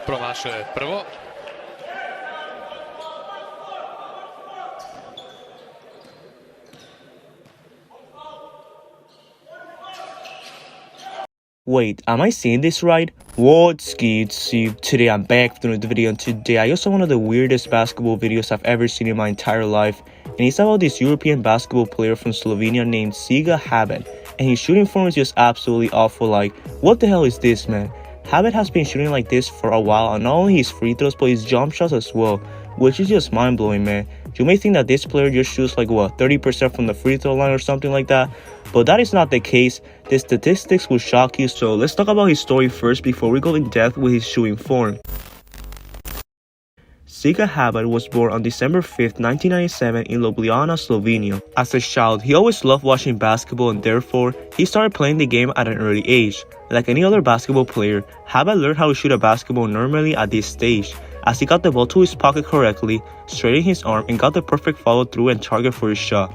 Promašuje prvo. Wait, am I saying this right? What's good, so today I'm back with another video, and today I also one of the weirdest basketball videos I've ever seen in my entire life, and it's about this European basketball player from Slovenia named Žiga Habet, and his shooting form is just absolutely awful. Like, what the hell is this, man? Habet has been shooting like this for a while, and not only his free throws but his jump shots as well, which is just mind-blowing, man. You may think that this player just shoots like what, 30% from the free throw line or something like that, but that is not the case. The statistics will shock you, so let's talk about his story first before we go in depth with his shooting form. Žiga Habet was born on December 5th, 1997 in Ljubljana, Slovenia. As a child, he always loved watching basketball, and therefore, he started playing the game at an early age. Like any other basketball player, Habet learned how to shoot a basketball normally at this stage, as he got the ball to his pocket correctly, straightened his arm, and got the perfect follow-through and target for his shot.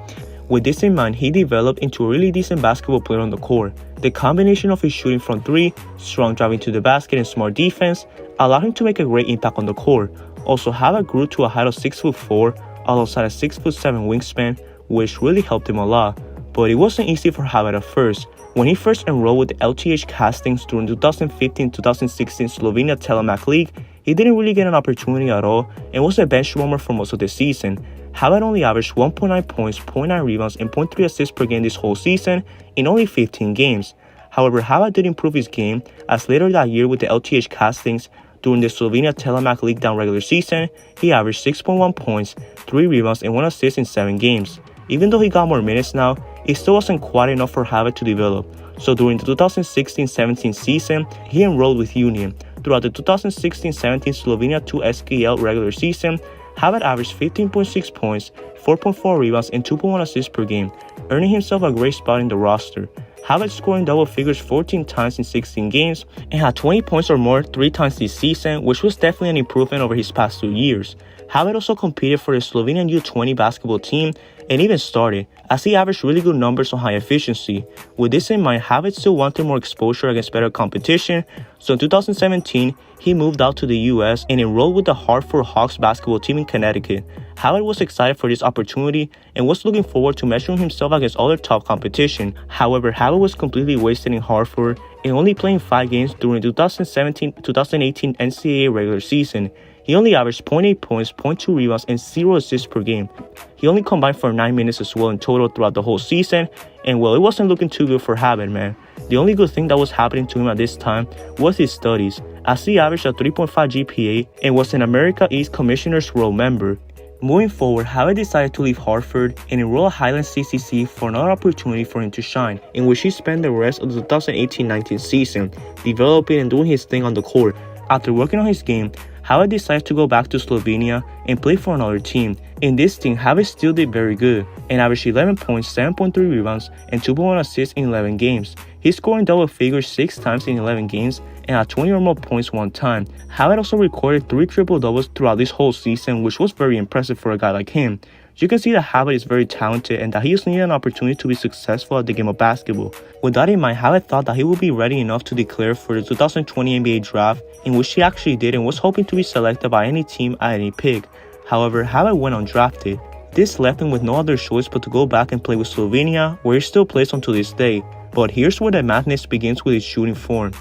With this in mind, he developed into a really decent basketball player on the court. The combination of his shooting from 3, strong driving to the basket, and smart defense allowed him to make a great impact on the court. Also, Habet grew to a height of 6'4", alongside a 6'7" wingspan, which really helped him a lot. But it wasn't easy for Habet at first. When he first enrolled with the LTH Castings during 2015-2016 Slovenia Telemac League, he didn't really get an opportunity at all and was a bench warmer for most of the season. Habet only averaged 1.9 points, 0.9 rebounds, and 0.3 assists per game this whole season in only 15 games. However, Habet did improve his game, as later that year with the LTH Castings, during the Slovenia Telemac League down regular season, he averaged 6.1 points, 3 rebounds, and 1 assist in 7 games. Even though he got more minutes now, it still wasn't quite enough for Habet to develop. So during the 2016-17 season, he enrolled with Union. Throughout the 2016-17 Slovenia 2 SKL regular season, Habet averaged 15.6 points, 4.4 rebounds, and 2.1 assists per game, earning himself a great spot in the roster. Habet scoring double figures 14 times in 16 games and had 20 points or more 3 times this season, which was definitely an improvement over his past 2 years. Habet also competed for the Slovenian U20 basketball team and even started, as he averaged really good numbers on high efficiency. With this in mind, Habet still wanted more exposure against better competition, so in 2017, he moved out to the US and enrolled with the Hartford Hawks basketball team in Connecticut. Habet was excited for this opportunity and was looking forward to measuring himself against other top competition. However, Habet was completely wasted in Hartford and only playing 5 games during the 2017-2018 NCAA regular season. He only averaged 0.8 points, 0.2 rebounds, and 0 assists per game. He only combined for 9 minutes as well in total throughout the whole season, and well, it wasn't looking too good for Habet, man. The only good thing that was happening to him at this time was his studies, as he averaged a 3.5 GPA and was an America East Commissioner's Roll member. Moving forward, Habet decided to leave Hartford and enroll at Highland CCC for another opportunity for him to shine, in which he spent the rest of the 2018-19 season developing and doing his thing on the court. After working on his game, Habet decided to go back to Slovenia and play for another team. In this team, Habet still did very good and averaged 11 points, 7.3 rebounds, and 2.1 assists in 11 games. He scored in double figures 6 times in 11 games and had 20 or more points 1 time. Habet also recorded 3 triple-doubles throughout this whole season, which was very impressive for a guy like him. You can see that Habet is very talented and that he just needed an opportunity to be successful at the game of basketball. With that in mind, Habet thought that he would be ready enough to declare for the 2020 NBA draft, in which he actually did and was hoping to be selected by any team at any pick. However, Habet went undrafted. This left him with no other choice but to go back and play with Slovenia, where he still plays until this day. But here's where the madness begins with his shooting form.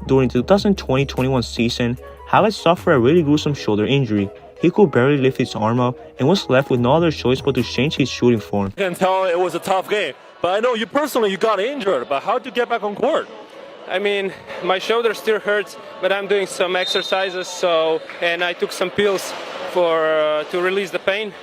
During the 2020-21 season, Habet suffered a really gruesome shoulder injury. He could barely lift his arm up and was left with no other choice but to change his shooting form. I can tell it was a tough game, but I know you personally, you got injured, but how did you get back on court? I mean, my shoulder still hurts, but I'm doing some exercises, and I took some pills to release the pain.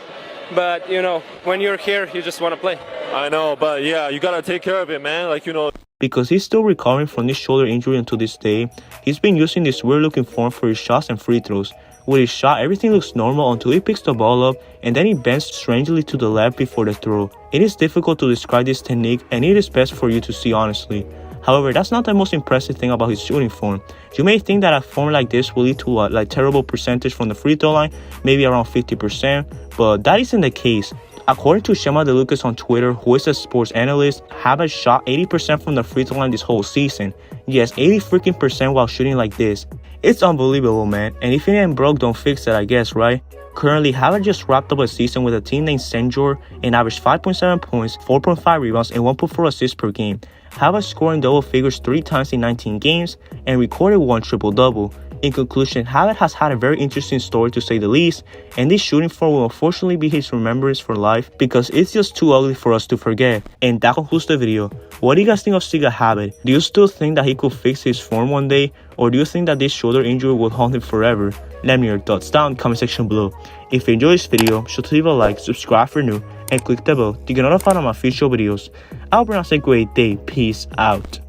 But, you know, when you're here, you just want to play. I know, but yeah, you got to take care of it, man. Like, you know. Because he's still recovering from this shoulder injury until this day, he's been using this weird-looking form for his shots and free throws. With his shot, everything looks normal until he picks the ball up and then he bends strangely to the left before the throw. It is difficult to describe this technique and it is best for you to see honestly. However, that's not the most impressive thing about his shooting form. You may think that a form like this will lead to a terrible percentage from the free throw line, maybe around 50%, but that isn't the case. According to Shema DeLucas on Twitter, who is a sports analyst, Habet shot 80% from the free throw line this whole season. Yes, 80 freaking percent while shooting like this. It's unbelievable, man, and if it ain't broke, don't fix it, I guess, right? Currently, Habit just wrapped up a season with a team named Senjor and averaged 5.7 points, 4.5 rebounds, and 1.4 assists per game. Habit scored in double figures 3 times in 19 games and recorded 1 triple-double. In conclusion, Habit has had a very interesting story to say the least, and this shooting form will unfortunately be his remembrance for life because it's just too ugly for us to forget. And that concludes the video. What do you guys think of Siga Habit? Do you still think that he could fix his form one day, or do you think that this shoulder injury will haunt him forever? Let me know your thoughts down in the comment section below. If you enjoyed this video, be sure to leave a like, subscribe for new, and click the bell to get notified of my future videos. I hope you have a great day. Peace out.